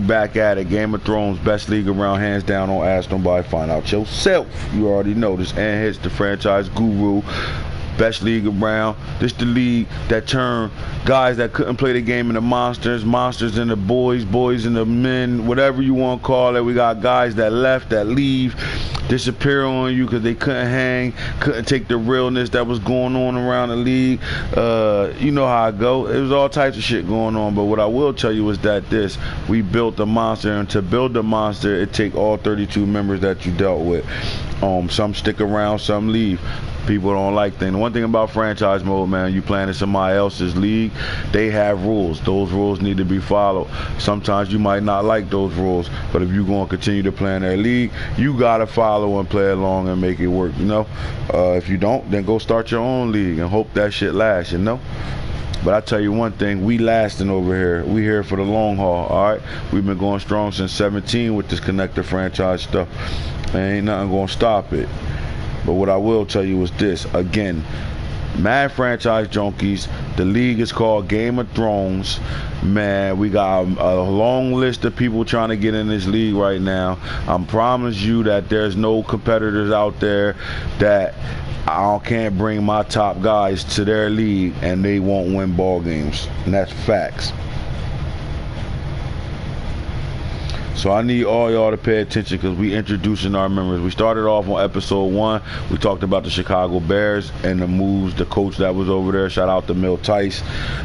We back at it. Game of Thrones, best league around, hands down. Don't ask nobody, find out yourself. You already know this. AntHits, the franchise guru. Best league around. This the league that turned guys that couldn't play the game into monsters, monsters into boys, boys into men, whatever you want to call it. We got guys that left, that leave, disappear on you because they couldn't hang, couldn't take the realness that was going on around the league. You know how I go. It was all types of shit going on. But what I will tell you is that we built a monster, and to build a monster, it take all 32 members that you dealt with. Some stick around, some leave. People don't like things. One thing about franchise mode, man, you playing in somebody else's league, they have rules. Those rules need to be followed. Sometimes you might not like those rules, but if you're going to continue to play in their league, you got to follow and play along and make it work, you know? If you don't, then go start your own league and hope that shit lasts, you know? But I tell you one thing, we lasting over here. We here for the long haul, all right? We've been going strong since 17 with this connected franchise stuff. There ain't nothing going to stop it. But what I will tell you is this, again, Mad Franchise Junkies, the league is called Game of Thrones. Man, we got a long list of people trying to get in this league right now. I promise you that there's no competitors out there that I can't bring my top guys to their league and they won't win ball games. And that's facts. So I need all y'all to pay attention because we introducing our members. We started off on episode 1. We talked about the Chicago Bears and the moves, the coach that was over there. Shout out to Mill Tice.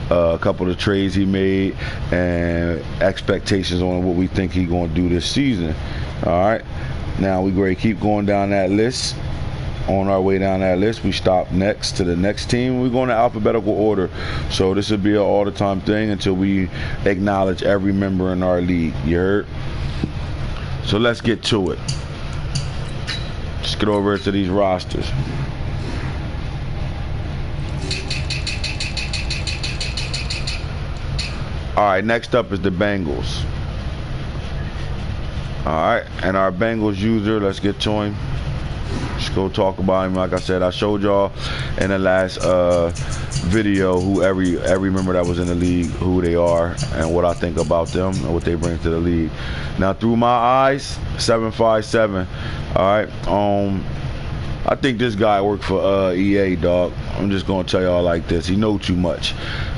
A couple of trades he made and expectations on what we think he's going to do this season. All right. Now we ready to keep going down that list. On our way down that list, we stop next to the next team. We're going to alphabetical order. So this will be an all the time thing until we acknowledge every member in our league. You heard? So let's get to it. Let's get over to these rosters. All right, next up is the Bengals. All right, and our Bengals user, let's get to him. Just go talk about him. Like I said, I showed y'all in the last video who every member that was in the league, who they are and what I think about them and what they bring to the league. Now through my eyes, 757. All right, I think this guy worked for EA, dog. I'm just gonna tell y'all like this. He know too much.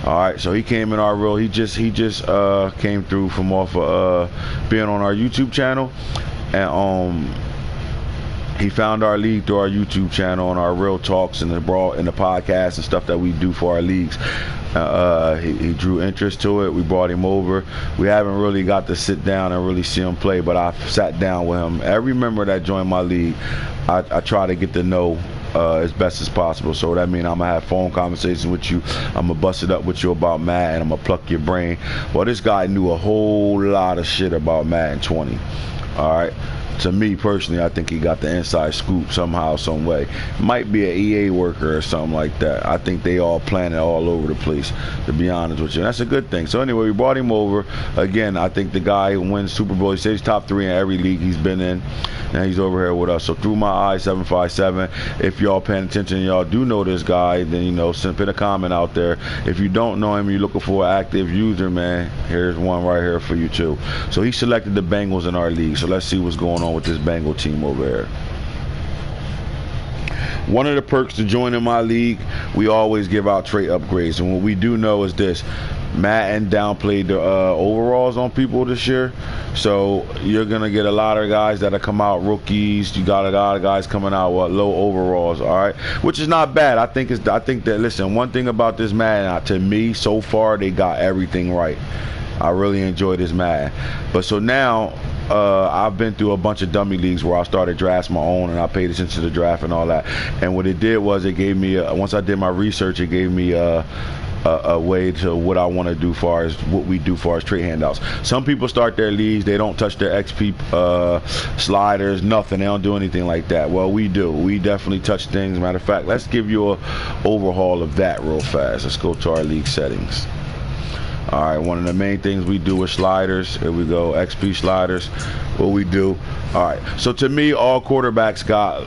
All right, so he came in our role. He just came through from off of being on our YouTube channel, and he found our league through our YouTube channel and our real talks and the podcast and stuff that we do for our leagues. He drew interest to it. We brought him over. We haven't really got to sit down and really see him play, but I sat down with him. Every member that joined my league, I try to get to know as best as possible. So that means I'm gonna have phone conversations with you. I'm gonna bust it up with you about Madden. I'm gonna pluck your brain. Well, this guy knew a whole lot of shit about Madden 20. All right. To me personally, I think he got the inside scoop somehow, some way. Might be an EA worker or something like that. I think they all planning all over the place, to be honest with you. And that's a good thing. So anyway, we brought him over. Again, I think the guy who wins Super Bowl, he says he's top 3 in every league he's been in. And he's over here with us. So through my eyes, 757. If y'all paying attention, y'all do know this guy, then you know, put a comment out there. If you don't know him, you're looking for an active user, man, here's one right here for you too. So he selected the Bengals in our league. So let's see what's going on with this Bengal team over there. One of the perks to joining my league, we always give out trait upgrades, and what we do know is this: Madden downplayed the overalls on people this year, so you're gonna get a lot of guys that'll come out rookies. You got a lot of guys coming out with low overalls, all right, which is not bad. I think that, listen, one thing about this Madden, to me so far, they got everything right. I really enjoy this Madden. But so now I've been through a bunch of dummy leagues where I started drafts my own, and I paid attention to the draft and all that. And what it did was it gave me once I did my research, it gave me a way to what I want to do far as what we do far as trade handouts. Some people start their leagues, they don't touch their XP sliders, nothing. They don't do anything like that. Well, we do. We definitely touch things. Matter of fact, let's give you a overhaul of that real fast. Let's go to our league settings. All right, one of the main things we do with sliders, here we go, XP sliders. what we do. All right. So to me, all quarterbacks got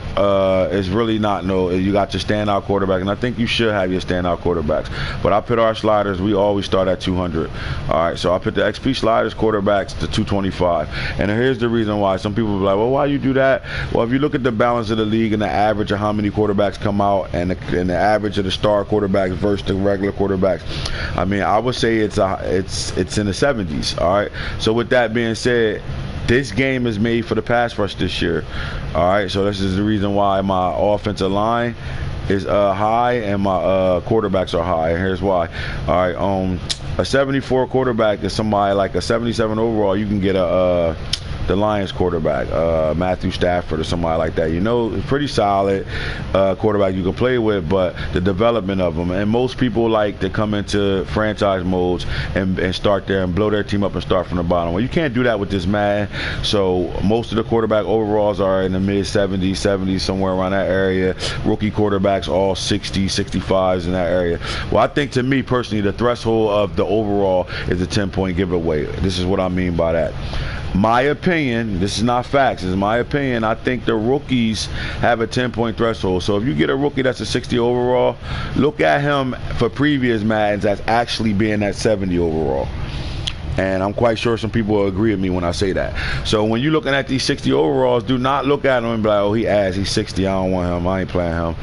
is really not you got your standout quarterback, and I think you should have your standout quarterbacks. But I put our sliders. We always start at 200. All right. So I put the XP sliders quarterbacks to 225. And here's the reason why. Some people be like, well, why you do that? Well, if you look at the balance of the league and the average of how many quarterbacks come out, and the average of the star quarterbacks versus the regular quarterbacks, I mean, I would say it's in the 70s. All right. So with that being said, this game is made for the pass rush this year. All right. So this is the reason why my offensive line is high and my quarterbacks are high. And here's why. All right. A 74 quarterback is somebody like a 77 overall. You can get the Lions quarterback, Matthew Stafford or somebody like that. Pretty solid quarterback you can play with, but the development of them. And most people like to come into franchise modes and start there and blow their team up and start from the bottom. Well, you can't do that with this Madden. So most of the quarterback overalls are in the mid 70s, somewhere around that area. Rookie quarterbacks all 60s, 65s in that area. Well, I think, to me personally, the threshold of the overall is a 10-point giveaway. This is what I mean by that. My opinion, this is not facts, this is my opinion, I think the rookies have a 10-point threshold. So if you get a rookie that's a 60 overall, look at him for previous Maddens that's actually being at 70 overall. And I'm quite sure some people will agree with me when I say that. So when you're looking at these 60 overalls, do not look at him and be like, oh, he's 60, I don't want him, I ain't playing him.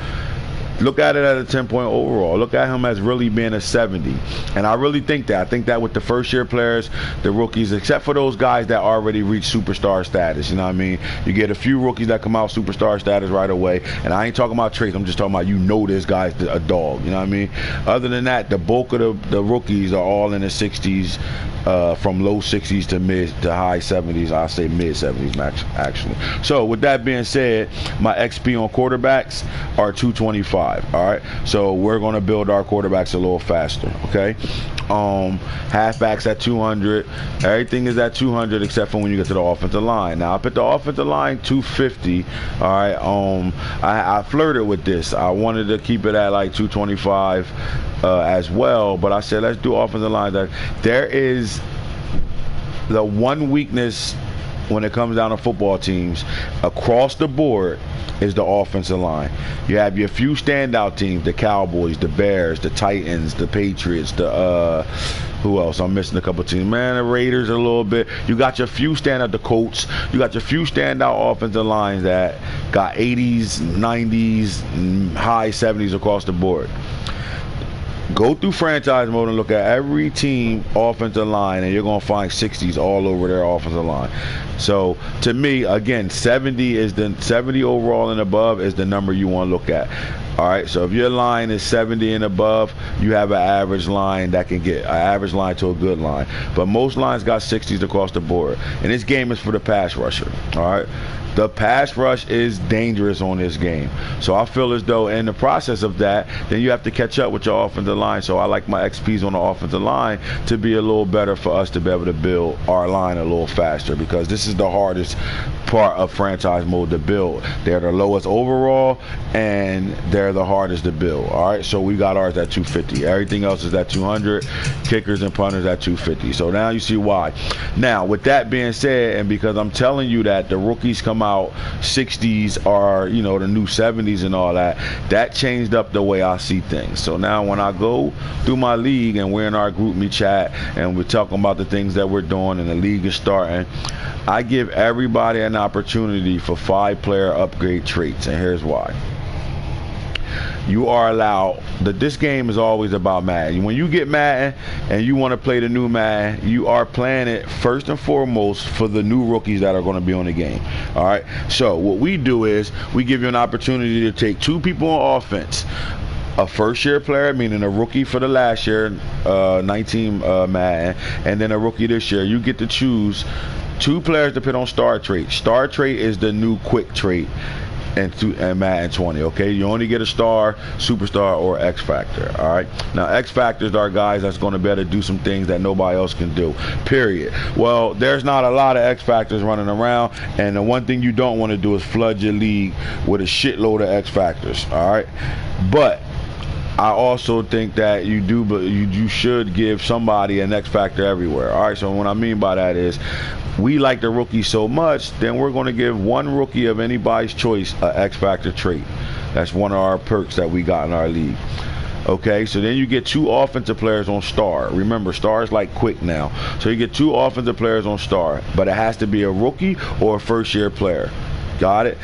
Look at it at a 10-point overall. Look at him as really being a 70. And I really think that. I think that with the first-year players, the rookies, except for those guys that already reach superstar status, you know what I mean? You get a few rookies that come out superstar status right away. And I ain't talking about traits. I'm just talking about, this guy's a dog. You know what I mean? Other than that, the bulk of the rookies are all in the 60s, from low 60s to high 70s. I say mid 70s max, actually. So with that being said, my XP on quarterbacks are 225. All right, so we're going to build our quarterbacks a little faster. Okay, halfbacks at 200. Everything is at 200 except for when you get to the offensive line. Now I put the offensive line 250. All right, I flirted with this. I wanted to keep it at like 225 as well, but I said let's do offensive line. There is the one weakness when it comes down to football teams across the board is the offensive line. You have your few standout teams, the Cowboys, the Bears, the Titans, the Patriots, who else? I'm missing a couple teams. Man, the Raiders a little bit. You got your few standout, the Colts. You got your few standout offensive lines that got 80s, 90s, high 70s across the board. Go through franchise mode and look at every team offensive line, and you're going to find 60s all over their offensive line. So to me, again, 70 overall and above is the number you want to look at. All right, so if your line is 70 and above, you have an average line that can get an average line to a good line. But most lines got 60s across the board, and this game is for the pass rusher. All right, the pass rush is dangerous on this game. So I feel as though in the process of that, then you have to catch up with your offensive line. So I like my XPs on the offensive line to be a little better for us to be able to build our line a little faster, because this is the hardest part of franchise mode to build. They're the lowest overall and they're the hardest to build. All right, so we got ours at 250. Everything else is at 200. Kickers and punters at 250. So now you see why. Now with that being said, and because I'm telling you that the rookies come out 60s are, you know, the new 70s and all that, that changed up the way I see things. So now when I go through my league and we're in our group me chat and we're talking about the things that we're doing and the league is starting, I give everybody an opportunity for 5-player upgrade traits, and here's why. You are allowed this game is always about Madden. When you get Madden and you want to play the new Madden, you are playing it first and foremost for the new rookies that are going to be on the game. All right, so what we do is we give you an opportunity to take 2 people on offense, a first-year player, meaning a rookie for the last year, 19 Madden, and then a rookie this year. You get to choose 2 players to put on star trait. Star trait is the new quick trait and Madden 20. Okay, you only get a star, superstar, or X Factor. All right, now X Factors are guys that's going to be able to do some things that nobody else can do, period. Well, there's not a lot of X Factors running around, and the one thing you don't want to do is flood your league with a shitload of X Factors. All right, but I also think that you should give somebody an X Factor everywhere. All right, so what I mean by that is we like the rookie so much, then we're going to give one rookie of anybody's choice an X Factor trait. That's one of our perks that we got in our league. Okay, so then you get 2 offensive players on star. Remember, star is like quick now. So you get 2 offensive players on star, but it has to be a rookie or a first-year player. Got it?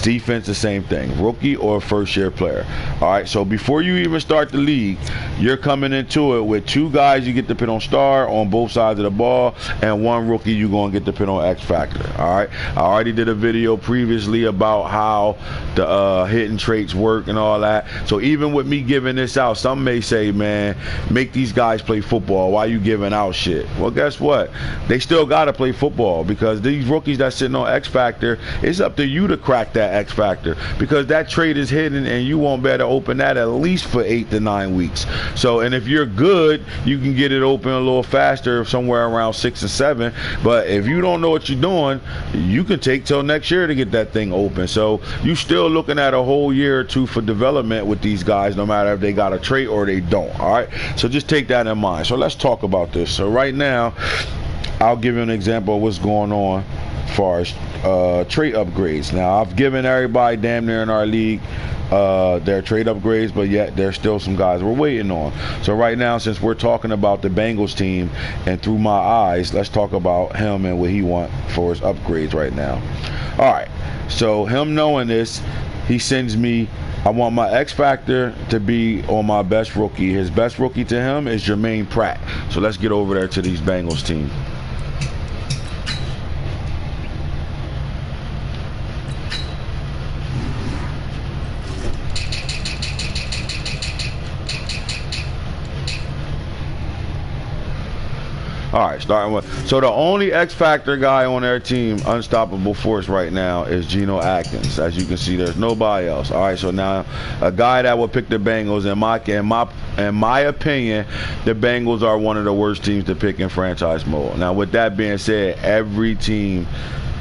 Defense, the same thing, rookie or first-year player. All right, so before you even start the league, you're coming into it with 2 guys you get to put on star on both sides of the ball, and 1 rookie you're going to get to put on X Factor. All right, I already did a video previously about how the hidden traits work and all that. So even with me giving this out, some may say, man, make these guys play football. Why you giving out shit? Well, guess what? They still got to play football, because these rookies that's sitting on X Factor, it's up to you to crack that X Factor, because that trade is hidden and you won't be able to open that at least for 8 to 9 weeks. So, and if you're good, you can get it open a little faster, somewhere around 6 or 7. But if you don't know what you're doing, you can take till next year to get that thing open. So you still looking at a whole year or 2 for development with these guys, no matter if they got a trait or they don't. All right, so just take that in mind. So let's talk about this. So right now, I'll give you an example of what's going on as far as trade upgrades. Now, I've given everybody damn near in our league their trade upgrades, but yet there's still some guys we're waiting on. So right now, since we're talking about the Bengals team and through my eyes, let's talk about him and what he wants for his upgrades right now. All right, so him knowing this, he sends me, I want my X Factor to be on my best rookie. His best rookie to him is Jermaine Pratt. So let's get over there to these Bengals team. All right, starting with, so the only X Factor guy on their team, unstoppable force right now, is Geno Atkins. As you can see, there's nobody else. All right, so now a guy that will pick the Bengals, in my opinion, the Bengals are one of the worst teams to pick in franchise mode. Now, with that being said, every team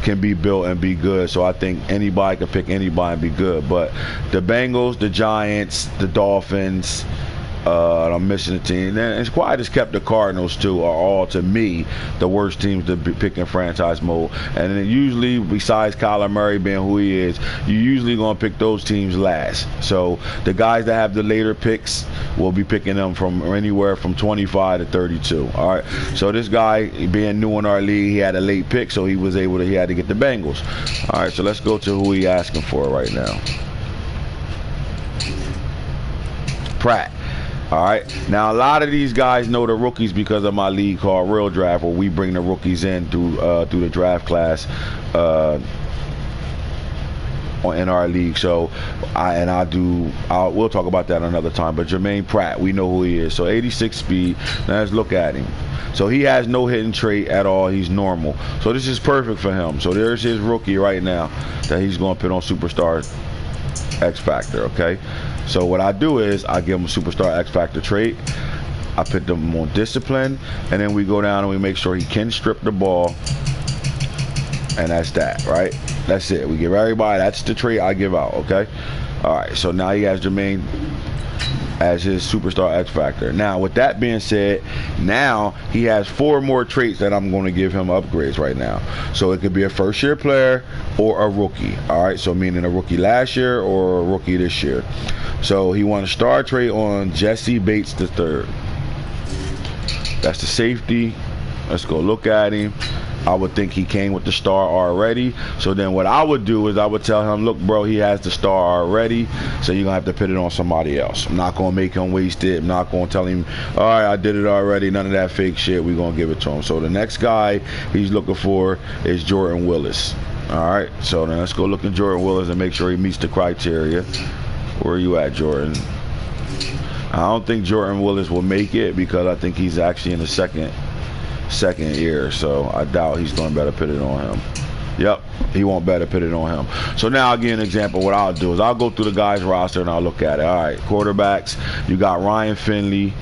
can be built and be good, so I think anybody can pick anybody and be good. But the Bengals, the Giants, the Dolphins, I'm missing a team. And it's quiet as kept, the Cardinals too are all, to me, the worst teams to pick in franchise mode. And then usually, besides Kyler Murray being who he is, you're usually going to pick those teams last. So the guys that have the later picks will be picking them from anywhere from 25 to 32. All right. So this guy, being new in our league, he had a late pick, so he had to get the Bengals. All right. So let's go to who he asking for right now. Pratt. All right. Now, a lot of these guys know the rookies because of my league called Real Draft, where we bring the rookies in through the draft class in our league. So, we'll talk about that another time. But Jermaine Pratt, we know who he is. So, 86 speed. Now, let's look at him. So, he has no hidden trait at all. He's normal. So, this is perfect for him. So, there's his rookie right now that he's going to put on Superstar X Factor, okay? So what I do is I give them a Superstar X Factor trait. I put them on discipline, and then we go down and we make sure he can strip the ball, and that's that, right? That's it. We give everybody, that's the trait I give out, okay? All right, so now he has Jermaine as his Superstar X Factor. Now, with that being said, now he has 4 more traits that I'm going to give him upgrades right now. So it could be a first-year player or a rookie. All right, so meaning a rookie last year or a rookie this year. So he won a star trait on Jesse Bates III. That's the safety. Let's go look at him. I would think he came with the star already. So then what I would do is I would tell him, look, bro, he has the star already, so you're going to have to put it on somebody else. I'm not going to make him waste it. I'm not going to tell him, all right, I did it already. None of that fake shit. We're going to give it to him. So the next guy he's looking for is Jordan Willis. All right, so then let's go look at Jordan Willis and make sure he meets the criteria. Where are you at, Jordan? I don't think Jordan Willis will make it because I think he's actually in the second year, so I doubt he's going to better put it on him. Yep, he won't better put it on him. So now I'll give you an example. What I'll do is I'll go through the guys' roster and I'll look at it. All right, quarterbacks, you got Ryan Finley.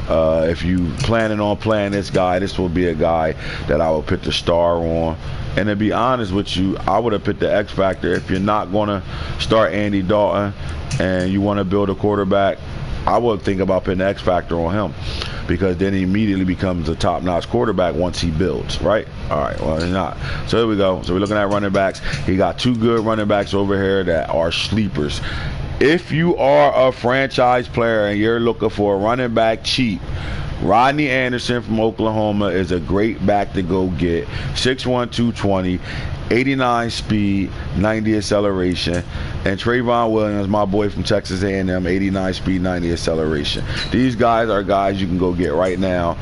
If you planning on playing this guy, this will be a guy that I will put the star on. And to be honest with you, I would have put the X Factor. If you're not going to start Andy Dalton and you want to build a quarterback, I would think about putting the X Factor on him. because then he immediately becomes a top-notch quarterback once he builds, right? All right, well, he's not. So here we go. So we're looking at running backs. He got 2 good running backs over here that are sleepers. If you are a franchise player and you're looking for a running back cheap, Rodney Anderson from Oklahoma is a great back to go get. 6'1", 220, 89 speed, 90 acceleration. And Trayvon Williams, my boy from Texas A&M, 89 speed, 90 acceleration. These guys are guys you can go get right now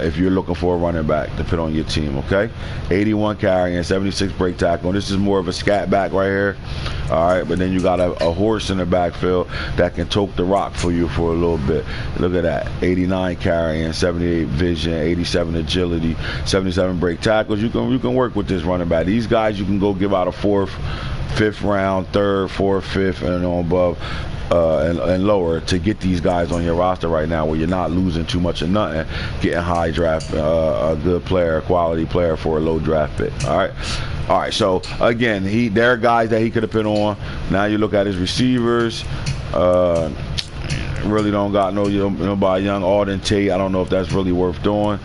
if you're looking for a running back to put on your team, okay? 81 carry and 76 break tackle. This is more of a scat back right here. All right, but then you got a horse in the backfield that can toke the rock for you for a little bit. Look at that, 89 carrying, 78 vision, 87 agility, 77 break tackles. You can work with this running back. These guys you can go give out a 4th, 5th round, 3rd, 4th, 5th, and on above and lower to get these guys on your roster right now, where you're not losing too much of nothing, getting high draft, a good player, a quality player for a low draft pick. All right. So again, there are guys that he could have put on. Now you look at his receivers. Really don't got nobody young. Alden Tate, I don't know if that's really worth doing.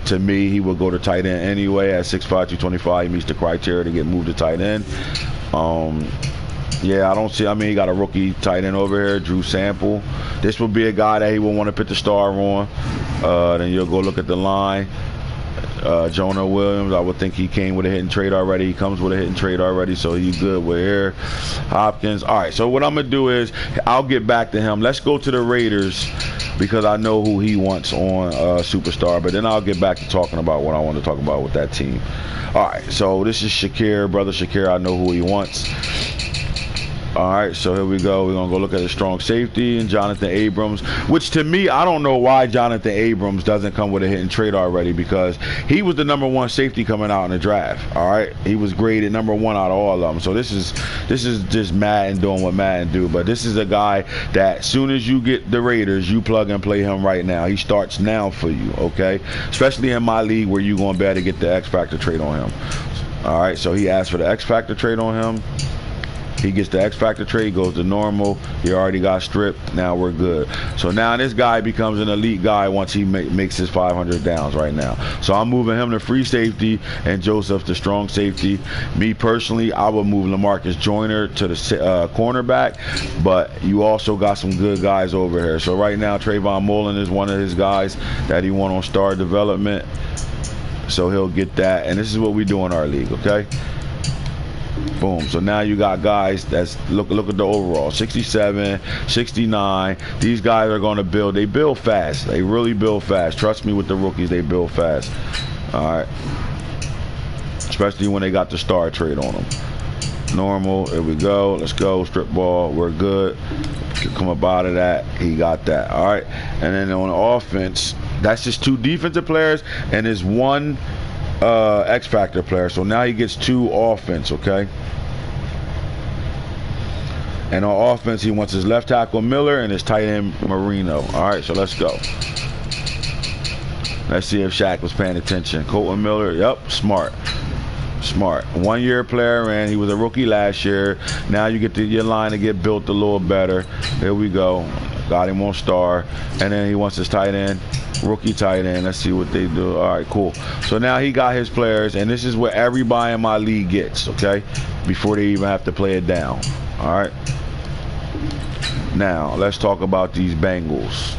To me, he would go to tight end anyway at 6'5", 225. He meets the criteria to get moved to tight end. Yeah, I don't see. I mean, he got a rookie tight end over here, Drew Sample. This would be a guy that he would want to put the star on. Then you'll go look at the line. Jonah Williams, I would think he came with a hit and trade already. He comes with a hit and trade already, so he's good with here. Hopkins. All right, so what I'm going to do is I'll get back to him. Let's go to the Raiders because I know who he wants on Superstar, but then I'll get back to talking about what I want to talk about with that team. All right, so this is Shakir, brother Shakir. I know who he wants. All right, so here we go. We're going to go look at the strong safety and Jonathan Abrams, which to me, I don't know why Jonathan Abrams doesn't come with a hit and trade already, because he was the #1 safety coming out in the draft. All right, he was graded #1 out of all of them. So this is just Madden doing what Madden do. But this is a guy that as soon as you get the Raiders, you plug and play him right now. He starts now for you, okay? Especially in my league where you're going to be able to get the X Factor trade on him. All right, so he asked for the X Factor trade on him. He gets the X Factor trade, goes to normal. He already got stripped. Now we're good. So now this guy becomes an elite guy once he makes his 500 downs right now. So I'm moving him to free safety and Joseph to strong safety. Me personally, I would move LaMarcus Joyner to the cornerback, but you also got some good guys over here. So right now, Trayvon Mullen is one of his guys that he won on star development. So he'll get that. And this is what we do in our league, okay? Boom. So now you got guys that's look at the overall 67, 69. These guys are going to build. They build fast. They really build fast. Trust me, with the rookies, they build fast. All right. Especially when they got the star trade on them. Normal. Here we go. Let's go. Strip ball. We're good. Come up out of that. He got that. All right. And then on offense, that's just 2 defensive players and there's 1 X Factor player. So now he gets 2 offense, okay? And on offense, he wants his left tackle Miller and his tight end Marino. All right, so let's go. Let's see if Shaq was paying attention. Colton Miller, yep, smart. 1-year player, and he was a rookie last year. Now you get your line to get built a little better. There we go. Got him on star. And then he wants his tight end. Rookie tight end. Let's see what they do. All right, cool. So now he got his players, and this is what everybody in my league gets, okay, before they even have to play it down. All right. Now let's talk about these Bengals.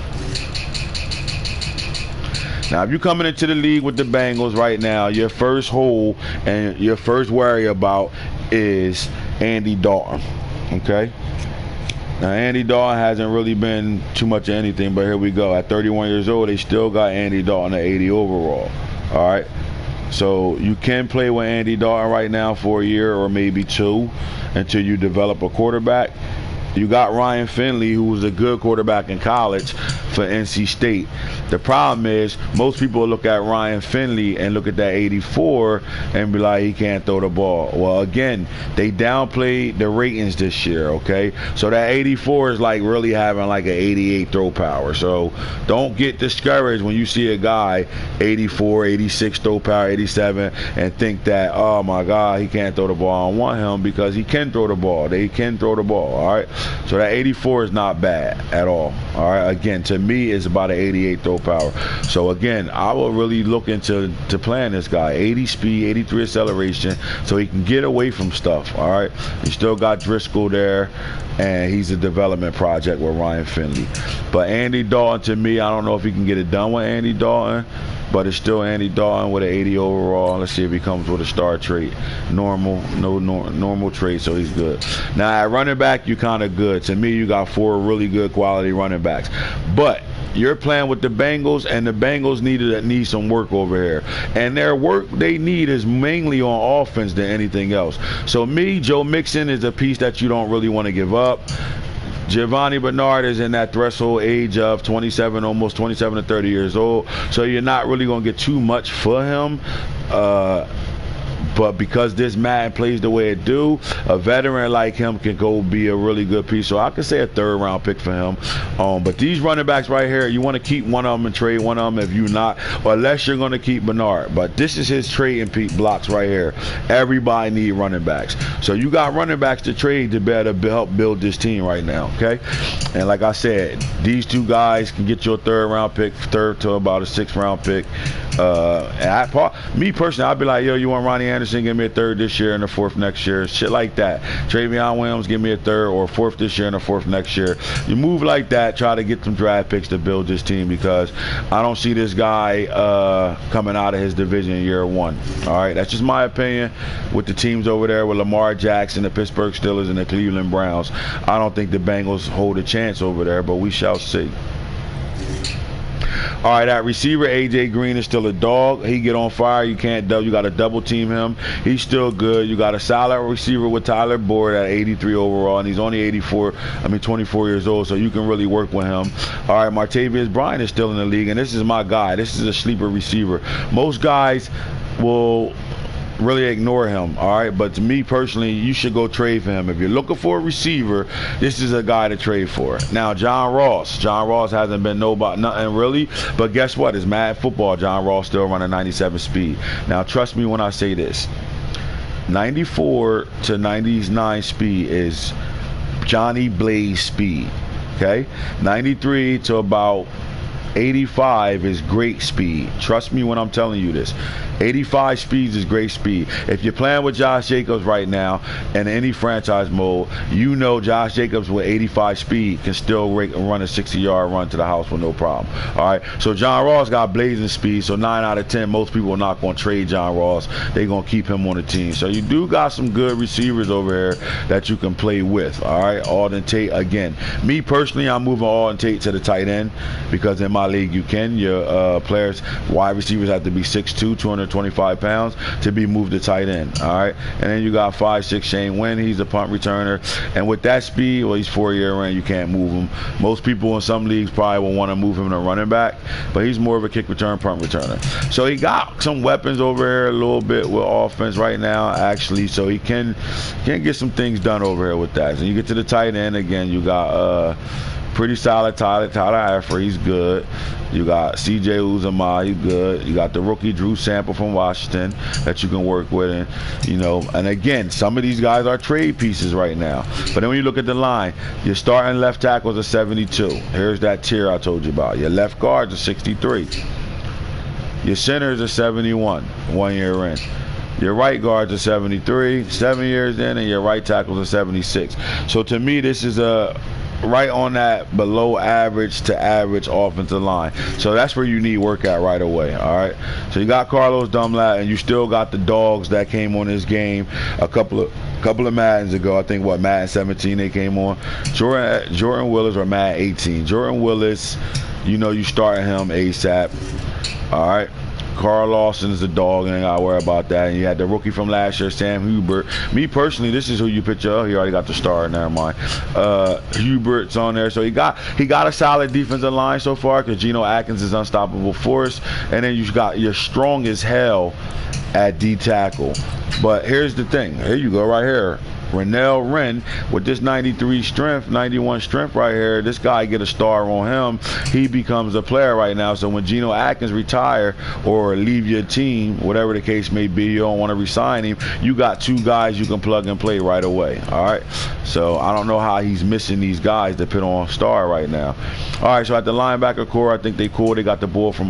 Now, if you're coming into the league with the Bengals right now, your first hole and your first worry about is Andy Dalton, okay? Now, Andy Dalton hasn't really been too much of anything, but here we go. At 31 years old, they still got Andy Dalton at 80 overall, all right? So you can play with Andy Dalton right now for a year or maybe 2 until you develop a quarterback. You got Ryan Finley, who was a good quarterback in college for NC State. The problem is most people look at Ryan Finley and look at that 84 and be like, he can't throw the ball. Well, again, they downplayed the ratings this year, okay? So that 84 is like really having like an 88 throw power. So don't get discouraged when you see a guy 84, 86 throw power, 87, and think that, oh my God, he can't throw the ball. I don't want him, because he can throw the ball. They can throw the ball, all right? So that 84 is not bad at all. All right, again, to me, it's about an 88 throw power. So again, I will really look into playing this guy. 80 speed, 83 acceleration, so he can get away from stuff. All right, you still got Driscoll there, and he's a development project with Ryan Finley. But Andy Dalton, to me, I don't know if he can get it done with Andy Dalton, but it's still Andy Dalton with an 80 overall. Let's see if he comes with a star trait. Normal trait, so he's good. Now at running back, you're kind of good. To me, you got 4 really good quality running backs. But you're playing with the Bengals, and the Bengals need some work over here. And their work they need is mainly on offense than anything else. So me, Joe Mixon is a piece that you don't really want to give up. Giovanni Bernard is in that threshold age of 27, almost 27 to 30 years old. So you're not really going to get too much for him. But because this Madden plays the way it do, a veteran like him can go be a really good piece. So I could say a 3rd round pick for him. But these running backs right here, you want to keep one of them and trade one of them if you're not, or unless you're going to keep Bernard. But this is his trading blocks right here. Everybody need running backs. So you got running backs to trade to better help build this team right now, okay? And like I said, these 2 guys can get your 3rd round pick, 3rd to about a 6th round pick. Me personally, I'd be like, yo, you want Ronnie Anderson, give me a 3rd this year and a 4th next year, shit like that. Travion Williams, give me a 3rd or a 4th this year and a 4th next year. You move like that, try to get some draft picks to build this team, because I don't see this guy coming out of his division in year 1. All right, that's just my opinion. With the teams over there with Lamar Jackson, the Pittsburgh Steelers, and the Cleveland Browns, I don't think the Bengals hold a chance over there, but we shall see. All right, at receiver, A.J. Green is still a dog. He get on fire. You got to double team him. He's still good. You got a solid receiver with Tyler Boyd at 83 overall, and he's only 24 years old, so you can really work with him. All right, Martavius Bryant is still in the league, and this is my guy. This is a sleeper receiver. Most guys will really ignore him, all right? But to me personally, you should go trade for him. If you're looking for a receiver, this is a guy to trade for. Now, John Ross hasn't been nothing really, but guess what? It's Madden football. John Ross still running 97 speed. Now, trust me when I say this. 94 to 99 speed is Johnny Blaze speed, okay? 93 to about 85 is great speed. Trust me when I'm telling you this. 85 speeds is great speed. If you're playing with Josh Jacobs right now in any franchise mode, you know Josh Jacobs with 85 speed can still run a 60-yard run to the house with no problem. All right, so John Ross got blazing speed, so 9 out of 10, most people are not going to trade John Ross. They're going to keep him on the team. So you do got some good receivers over here that you can play with. All right, Alden Tate, again. Me personally, I'm moving Alden Tate to the tight end, because in my league you can. Your players, wide receivers have to be 6'2", 225 pounds to be moved to tight end. All right, and then you got 5'6" Shane Wynn. He's a punt returner, and with that speed, well, he's 4-year in. You can't move him. Most people in some leagues probably will want to move him to running back, but he's more of a kick return, punt returner. So he got some weapons over here a little bit with offense right now, actually. So he can get some things done over here with that. So you get to the tight end again. You got pretty solid Tyler Eifert, he's good. You got C.J. Uzomah, he's good. You got the rookie Drew Sample from Washington that you can work with, and again, some of these guys are trade pieces right now. But then when you look at the line, your starting left tackles are 72. Here's that tier I told you about. Your left guards are 63. Your centers are 71, 1 year in. Your right guards are 73, 7 years in, and your right tackles are 76. So to me, this is right on that below average to average offensive line. So that's where you need work at right away. All right, so you got Carlos Dunlap, and you still got the dogs that came on this game a couple of Maddens ago. I think Madden 17 they came on. Jordan Willis, or Madden 18. Jordan Willis, you starting him ASAP. All right, Carl Lawson is a dog, and I gotta worry about that. And you had the rookie from last year, Sam Hubert. Me personally, this is who you picture up. He already got the star. Never mind. Hubert's on there, so he got a solid defensive line so far, because Geno Atkins is unstoppable force, and then you got your strong as hell at D tackle. But here's the thing. Here you go, right here. Renell Wren, with this 93 strength, 91 strength right here, this guy get a star on him. He becomes a player right now. So when Geno Atkins retire or leave your team, whatever the case may be, you don't want to resign him, you got 2 guys you can plug and play right away. All right. So I don't know how he's missing these guys to put on star right now. All right. So at the linebacker core, I think they cool. They got the boy from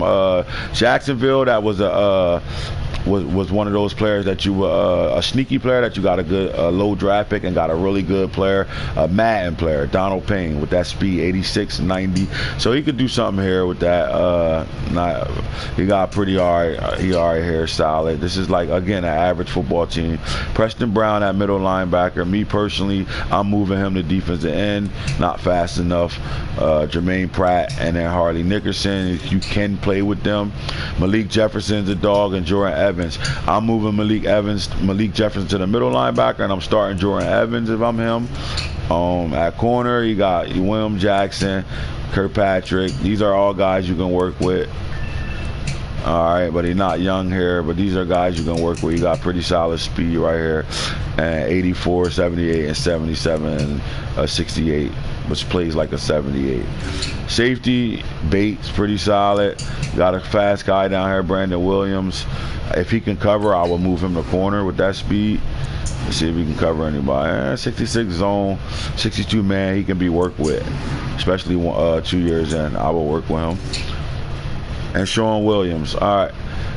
Jacksonville. That was was one of those players that you a sneaky player that you got a good low draft pick and got a really good player, a Madden player, Donald Payne, with that speed, 86, 90. So he could do something here with that. He got pretty alright. He alright here, solid. This is like, again, an average football team. Preston Brown at middle linebacker. Me personally, I'm moving him to defensive end. Not fast enough. Jermaine Pratt and then Harley Nickerson. You can play with them. Malik Jefferson's a dog, and Jordan Evans. I'm moving Malik Jefferson to the middle linebacker, and I'm starting Jordan Evans if I'm him. At corner, you got William Jackson, Kirkpatrick. These are all guys you can work with. All right, but he's not young here, but these are guys you can work with. You got pretty solid speed right here, and 84, 78, and 77, and 68, which plays like a 78. Safety, Bates, pretty solid. Got a fast guy down here, Brandon Williams. If he can cover, I will move him to corner with that speed. Let's see if he can cover anybody. 66 zone, 62 man, he can be worked with, especially 2 years in. I will work with him. And Sean Williams. All right.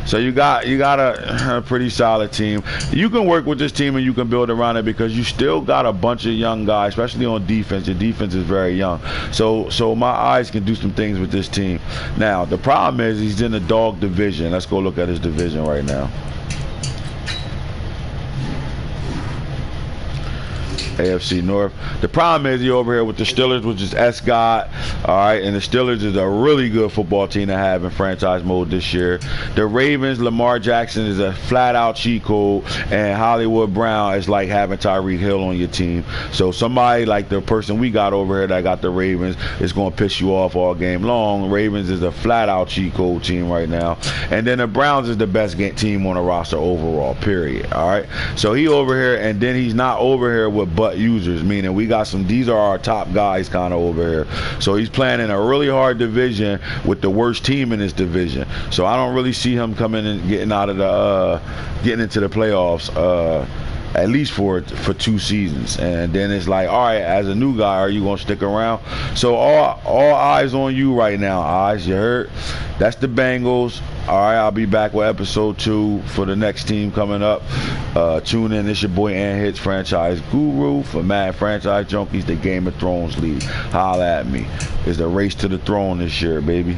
So you got a pretty solid team. You can work with this team and you can build around it because you still got a bunch of young guys, especially on defense. Your defense is very young. So my eyes can do some things with this team. Now, the problem is he's in the dog division. Let's go look at his division right now. AFC North. The problem is you're over here with the Steelers, which is Scott. All right, and the Steelers is a really good football team to have in franchise mode this year. The Ravens, Lamar Jackson is a flat-out cheat code, and Hollywood Brown is like having Tyreek Hill on your team. So somebody like the person we got over here that got the Ravens is going to piss you off all game long. Ravens is a flat-out cheat code team right now. And then the Browns is the best team on the roster overall, period. All right, so he over here, and then he's not over here with users, meaning we got these are our top guys kind of over here. So he's playing in a really hard division with the worst team in this division. So I don't really see him coming and getting into the playoffs at least for 2 seasons. And then it's like, all right, as a new guy, are you going to stick around? So all eyes on you right now, Eyes. You heard? That's the Bengals. All right, I'll be back with episode 2 for the next team coming up. Tune in. It's your boy AntHits, franchise guru for Madden Franchise Junkies, the Game of Thrones League. Holla at me. It's the race to the throne this year, baby.